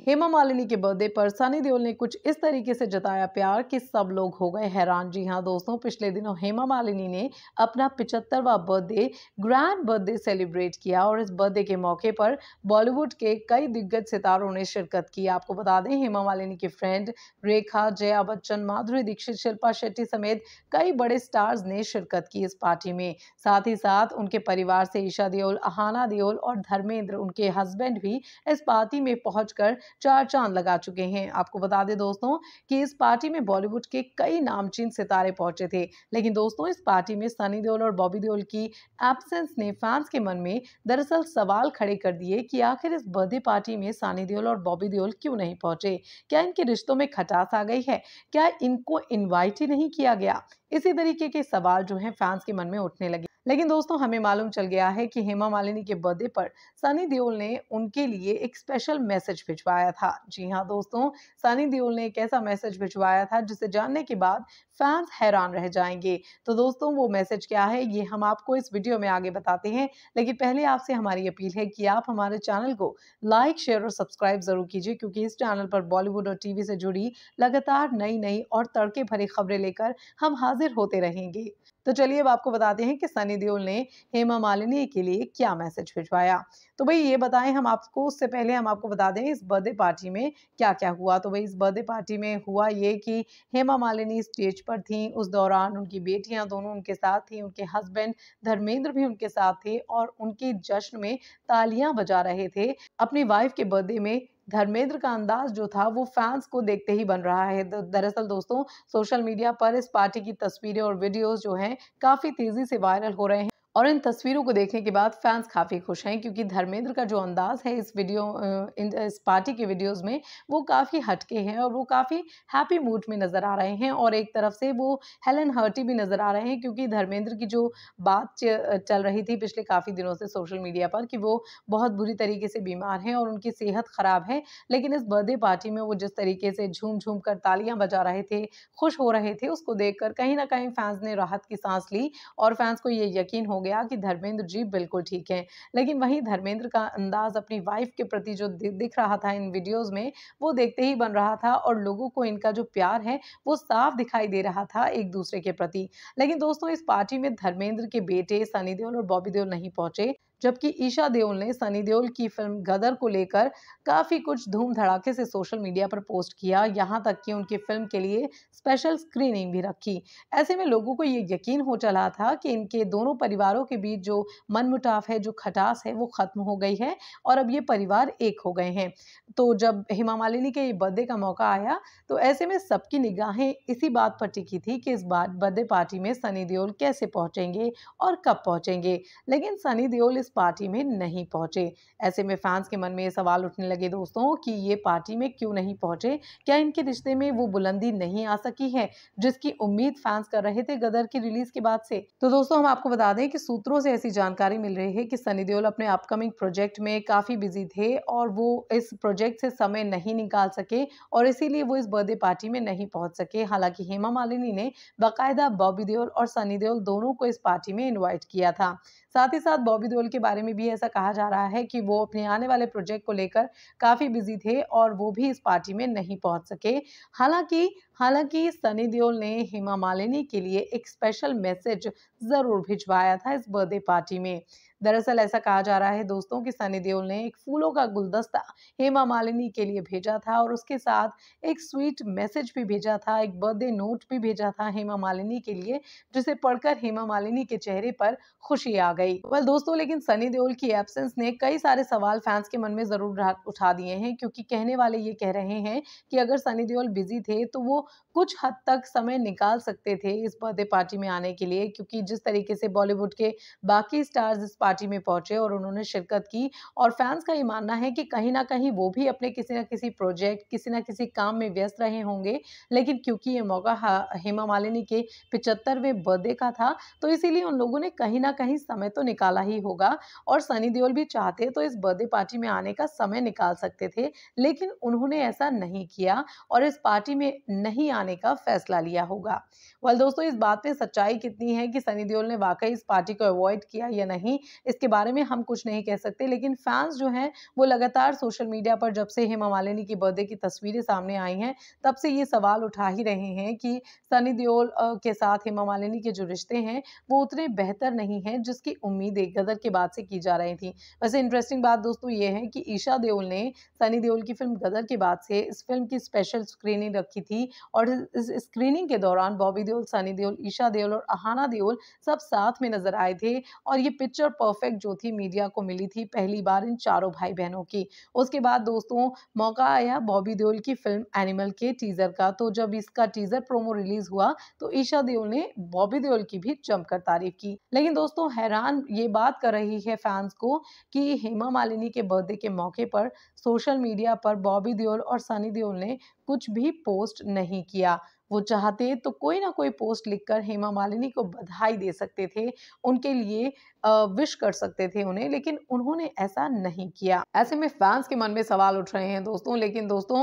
हेमा मालिनी के बर्थडे पर सनी देओल ने कुछ इस तरीके से जताया प्यार कि सब लोग हो गए हैरान। जी हां दोस्तों, पिछले दिनों हेमा मालिनी ने अपना 75वां बर्थडे ग्रैंड बर्थडे सेलिब्रेट किया और इस बर्थडे के मौके पर बॉलीवुड के कई दिग्गज सितारों ने शिरकत की। आपको बता दें, हेमा मालिनी की फ्रेंड रेखा, जया बच्चन, माधुरी दीक्षित, शिल्पा शेट्टी समेत कई बड़े स्टार्स ने शिरकत की इस पार्टी में। साथ ही साथ उनके परिवार से ईशा देओल, अहाना देओल और धर्मेंद्र, उनके हस्बैंड भी इस पार्टी में पहुंचकर चार चांद लगा चुके हैं। आपको बता दें दोस्तों कि इस पार्टी में बॉलीवुड के कई नामचीन सितारे पहुंचे थे, लेकिन दोस्तों इस पार्टी में सनी देओल और बॉबी देओल की एब्सेंस ने फैंस के मन में दरअसल सवाल खड़े कर दिए कि आखिर इस बर्थडे पार्टी में सनी देओल और बॉबी देओल क्यों नहीं पहुंचे। क्या इनके रिश्तों में खटास आ गई है? क्या इनको इनवाइट ही नहीं किया गया? इसी तरीके के सवाल जो हैं फैंस के मन में उठने लगे। लेकिन दोस्तों हमें मालूम चल गया है कि हेमा मालिनी के बर्थडे पर सनी देओल ने उनके लिए एक स्पेशल मैसेज भिजवाया था। जी हाँ दोस्तों, सनी देओल ने एक ऐसा मैसेज भिजवाया था जिसे जानने के बाद फैंस हैरान रह जाएंगे। तो दोस्तों वो मैसेज क्या है, ये हम आपको इस वीडियो में आगे बताते हैं। लेकिन पहले आपसे हमारी अपील है कि आप हमारे चैनल को लाइक, शेयर और सब्सक्राइब जरूर कीजिए, क्योंकि इस चैनल पर बॉलीवुड और टीवी से जुड़ी लगातार नई नई और तड़के भरी खबरें लेकर हम हाजिर होते रहेंगे। तो चलिए अब आपको बताते हैं कि सनी देओल ने हेमा मालिनी के लिए क्या मैसेज भिजवाया। तो भाई ये बताएं हम आपको, उससे पहले हम आपको बता दें इस बर्थडे पार्टी में क्या-क्या हुआ। तो भाई इस बर्थडे पार्टी में हुआ ये कि हेमा मालिनी स्टेज पर थीं, उस दौरान उनकी बेटियां दोनों उनके साथ थीं, उनके हस्बैंड धर्मेंद्र भी उनके साथ थे और उनके जश्न में तालियां बजा रहे थे। अपनी वाइफ के बर्थडे में धर्मेंद्र का अंदाज जो था वो फैंस को देखते ही बन रहा है। दरअसल दोस्तों सोशल मीडिया पर इस पार्टी की तस्वीरें और वीडियोस जो हैं काफी तेजी से वायरल हो रहे हैं और इन तस्वीरों को देखने के बाद फैंस काफी खुश हैं, क्योंकि धर्मेंद्र का जो अंदाज है इस पार्टी के वीडियोस में वो काफी हटके हैं और वो काफी हैप्पी मूड में नजर आ रहे हैं। और एक तरफ से वो हेलन हर्टी भी नजर आ रहे हैं, क्योंकि धर्मेंद्र की जो बात चल रही थी पिछले काफी दिनों से सोशल मीडिया पर कि वो बहुत बुरी तरीके से बीमार हैं और उनकी सेहत खराब है। लेकिन इस बर्थडे पार्टी में वो जिस तरीके से झूम झूम कर तालियां बजा रहे थे, खुश हो रहे थे, उसको देखकर कहीं ना कहीं फैंस ने राहत की सांस ली और फैंस को ये यकीन हो गया कि धर्मेंद्र जी बिल्कुल ठीक हैं। लेकिन वहीं धर्मेंद्र का अंदाज अपनी वाइफ के प्रति जो दिख रहा था इन वीडियोस में, वो देखते ही बन रहा था और लोगों को इनका जो प्यार है वो साफ दिखाई दे रहा था एक दूसरे के प्रति। लेकिन दोस्तों इस पार्टी में धर्मेंद्र के बेटे सनी देओल और बॉबी देओल नहीं पहुंचे, जबकि ईशा देओल ने सनी देओल की फिल्म गदर को लेकर काफी कुछ धूम धड़ाके से सोशल मीडिया पर पोस्ट किया, यहां तक कि उनकी फिल्म के लिए स्पेशल स्क्रीनिंग भी रखी। ऐसे में लोगों को ये यकीन हो चला था कि इनके दोनों परिवारों के बीच जो मनमुटाव है, जो खटास है, वो खत्म हो गई है और अब ये परिवार एक हो गए हैं। तो जब हेमा मालिनी के बर्थडे का मौका आया, तो ऐसे में सबकी निगाहें इसी बात पर टिकी थी कि इस बार बर्थडे पार्टी में सनी देओल कैसे पहुंचेंगे और कब पहुंचेंगे। लेकिन सनी देओल इस पार्टी में नहीं पहुंचे। ऐसे में फैंस के मन में ये सवाल उठने लगे दोस्तों कि ये पार्टी में क्यों नहीं पहुंचे? क्या इनके रिश्ते में वो बुलंदी नहीं आ सकी है जिसकी उम्मीद फैंस कर रहे थे गदर की रिलीज के बाद से? तो दोस्तों हम आपको बता दें कि सूत्रों से ऐसी जानकारी मिल रही है कि सनी देओल अपने अपकमिंग प्रोजेक्ट में काफी बिजी थे और वो इस प्रोजेक्ट से समय नहीं निकाल सके और इसीलिए वो इस बर्थडे पार्टी में नहीं पहुंच सके। हालांकि हेमा मालिनी ने बाकायदा बॉबी देओल और सनी देओल दोनों को इस पार्टी में इन्वाइट किया था। साथ ही साथ बॉबी देओल के बारे में भी ऐसा कहा जा रहा है कि वो अपने आने वाले प्रोजेक्ट को लेकर काफी बिजी थे और वो भी इस पार्टी में नहीं पहुंच सके। हालांकि हालांकि सनी देओल ने हेमा मालिनी के लिए एक स्पेशल मैसेज जरूर भिजवाया था इस बर्थडे पार्टी में। दरअसल ऐसा कहा जा रहा है दोस्तों कि सनी देओल ने एक फूलों का गुलदस्ता हेमा मालिनी के लिए भेजा था और उसके साथ एक स्वीट मैसेज भी भेजा था, एक बर्थडे नोट भी भेजा था हेमा मालिनी के लिए, जिसे पढ़कर हेमा मालिनी के चेहरे पर खुशी आ गई। वेल दोस्तों, लेकिन सनी देओल की एब्सेंस ने कई सारे सवाल फैंस के मन में जरूर उठा दिए हैं, क्योंकि कहने वाले ये कह रहे हैं कि अगर सनी देओल बिजी थे तो वो कुछ हद तक समय निकाल सकते थे इस बर्थडे पार्टी में आने के लिए, क्योंकि जिस तरीके से बॉलीवुड के बाकी स्टार्स इस पार्टी में पहुंचे और उन्होंने शिरकत की और फैंस का ये मानना है कि कहीं ना कहीं वो भी अपने किसी ना किसी प्रोजेक्ट, किसी ना किसी काम में व्यस्त रहे होंगे। लेकिन क्योंकि ये मौका हेमा मालिनी के 75वें बर्थडे का था, तो इसीलिए उन लोगों ने कहीं ना कहीं समय तो निकाला ही होगा और सनी देओल भी चाहते तो इस बर्थडे पार्टी में आने का समय निकाल सकते थे, लेकिन उन्होंने ऐसा नहीं किया और इस पार्टी में नहीं आने का फैसला लिया होगा। वेल दोस्तों, इस बात में सच्चाई कितनी है कि सनी देओल ने वाकई इस पार्टी को अवॉइड किया या नहीं, इसके बारे में हम कुछ नहीं कह सकते, लेकिन फैंस जो हैं वो लगातार सोशल मीडिया पर जब से हेमा मालिनी की बर्थडे की तस्वीरें सामने आई हैं, तब से ये सवाल उठा ही रहे हैं कि सनी देओल के साथ हेमा मालिनी के जो रिश्ते हैं, वो उतने बेहतर नहीं हैं जिसकी उम्मीदें गदर के बाद से की जा रही थी। वैसे इंटरेस्टिंग बात दोस्तों ये है कि ईशा देओल ने सनी देओल की फ़िल्म गदर के बाद से इस फ़िल्म की स्पेशल स्क्रीनिंग रखी थी और इस स्क्रीनिंग के दौरान बॉबी देओल, सनी देओल, ईशा देओल और अहाना देओल सब साथ में नज़र आए थे और ये पिक्चर परफेक्ट जो थी मीडिया को मिली थी पहली बार इन चारों भाई-बहनों की। उसके बाद दोस्तों मौका आया बॉबी देओल की फ़िल्म एनिमल के टीज़र का, तो जब इसका टीज़र प्रोमो रिलीज़ हुआ तो ईशा देओल ने बॉबी देओल की भी जमकर तारीफ़ की। लेकिन दोस्तों हैरान ये बात कर रही है फैन्स को कि हेमा मालिनी के बर्थडे के मौके पर सोशल मीडिया पर बॉबी देओल और सनी देओल ने कुछ भी पोस्ट नहीं किया। वो चाहते तो कोई ना कोई पोस्ट लिखकर हेमा मालिनी को बधाई दे सकते थे, उनके लिए विश कर सकते थे उन्हें, लेकिन उन्होंने ऐसा नहीं किया। ऐसे में फैन्स के मन में सवाल उठ रहे हैं दोस्तों, लेकिन दोस्तों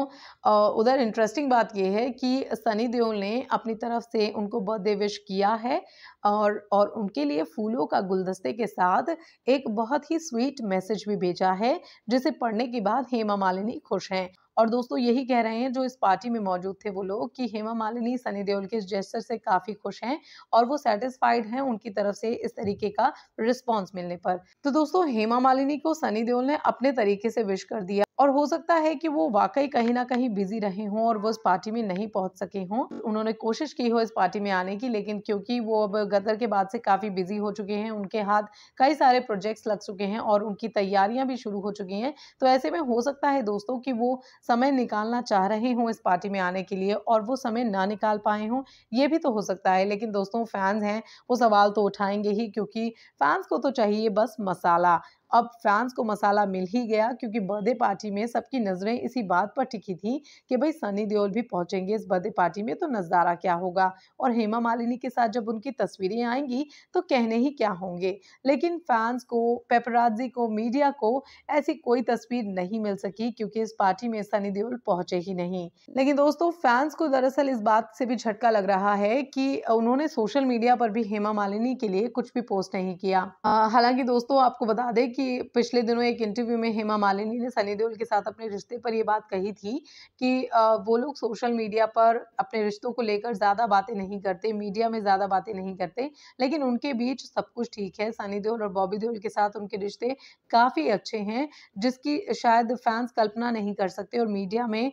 उधर इंटरेस्टिंग बात ये है कि सनी देओल ने अपनी तरफ से उनको बर्थडे विश किया है और उनके लिए फूलों का गुलदस्ते के साथ एक बहुत ही स्वीट मैसेज भी भेजा है, जिसे पढ़ने के बाद हेमा मालिनी खुश हैं। और दोस्तों यही कह रहे हैं जो इस पार्टी में मौजूद थे वो लोग कि हेमा मालिनी सनी देओल के इस जेस्चर से काफ़ी खुश हैं और वो सैटिस्फाइड हैं उनकी तरफ से इस तरीके का रिस्पॉन्स मिलने पर। तो दोस्तों हेमा मालिनी को सनी देओल ने अपने तरीके से विश कर दिया और हो सकता है कि वो वाक़ई कहीं न कहीं बिज़ी रहे हों और वो इस पार्टी में नहीं पहुँच सके हों। उन्होंने कोशिश की हो इस पार्टी में आने की, लेकिन क्योंकि वो अब गदर के बाद से काफ़ी बिज़ी हो चुके हैं, उनके हाथ कई सारे प्रोजेक्ट्स लग चुके हैं और उनकी तैयारियाँ भी शुरू हो चुकी हैं। तो ऐसे में हो सकता है दोस्तों कि वो समय निकालना चाह रहे हों इस पार्टी में आने के लिए और वो समय ना निकाल पाए हों, ये भी तो हो सकता है। लेकिन दोस्तों फैन्स हैं, वो सवाल तो उठाएँगे ही क्योंकि फैन्स को तो चाहिए बस मसाला। अब फैन्स को मसाला मिल ही गया क्योंकि बर्थडे पार्टी में सबकी नज़रें इसी बात पर टिकी थी कि भई सनी देओल भी पहुँचेंगे इस बर्थडे पार्टी में तो नज़ारा क्या होगा और हेमा मालिनी के साथ जब उनकी तस्वीरें आएँगी तो कहने ही क्या होंगे। लेकिन फैन्स को, पेपराज़्ज़ी को, मीडिया को ऐसी कोई तस्वीर नहीं मिल सकी क्योंकि इस पार्टी में सनी देओल पहुँचे ही नहीं। लेकिन दोस्तों फैन्स को दरअसल इस बात से भी झटका लग रहा है कि उन्होंने सोशल मीडिया पर भी हेमा मालिनी के लिए कुछ भी पोस्ट नहीं किया। हालाँकि दोस्तों आपको बता दें कि पिछले दिनों एक इंटरव्यू में हेमा मालिनी ने सनी देओल के साथ अपने रिश्ते पर ये बात कही थी कि वो लोग सोशल मीडिया पर अपने रिश्तों को लेकर ज़्यादा बातें नहीं करते, मीडिया में ज़्यादा बातें नहीं करते, लेकिन उनके बीच सब कुछ ठीक है। सनी देओल और बॉबी देओल के साथ उनके रिश्ते काफ़ी अच्छे हैं, जिसकी शायद फैन्स कल्पना नहीं कर सकते और मीडिया में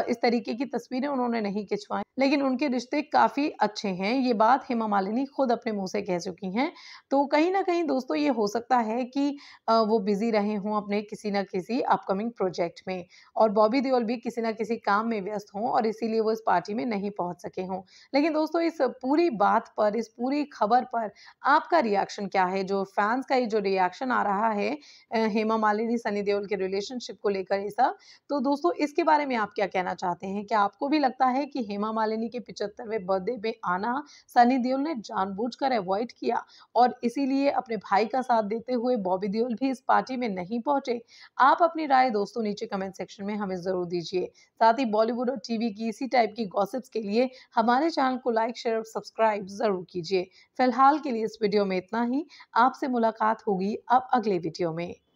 इस तरीके की तस्वीरें उन्होंने नहीं खिंचवाई, लेकिन उनके रिश्ते काफ़ी अच्छे हैं। ये बात हेमा मालिनी खुद अपने मुँह से कह चुकी हैं। तो कहीं न कहीं दोस्तों ये हो सकता है कि वो बिज़ी रहे हों अपने किसी न किसी अपकमिंग प्रोजेक्ट में और बॉबी देओल भी किसी न किसी काम में व्यस्त हों और इसीलिए वो इस पार्टी में नहीं पहुँच सके हों। लेकिन दोस्तों इस पूरी बात पर, इस पूरी खबर पर आपका रिएक्शन क्या है? जो फैन्स का ये जो रिएक्शन आ रहा है हेमा मालिनी, सनी देओल के रिलेशनशिप को लेकर ये सब, तो दोस्तों इसके बारे में आप क्या कहना चाहते हैं? क्या आपको भी लगता है कि हेमा मालिनी के 75वें बर्थडे में आना सनी देओल ने जानबूझकर अवॉइड किया और इसीलिए अपने भाई का साथ देते हुए बॉबी देओल भी इस पार्टी में नहीं पहुंचे? आप अपनी राय दोस्तों नीचे कमेंट सेक्शन में हमें ज़रूर दीजिए। साथ ही बॉलीवुड और टीवी की इसी टाइप की गॉसिप्स के लिए हमारे चैनल को लाइक, शेयर और सब्सक्राइब ज़रूर कीजिए। फिलहाल के लिए इस वीडियो में इतना ही। आपसे मुलाकात होगी अब अगले वीडियो में।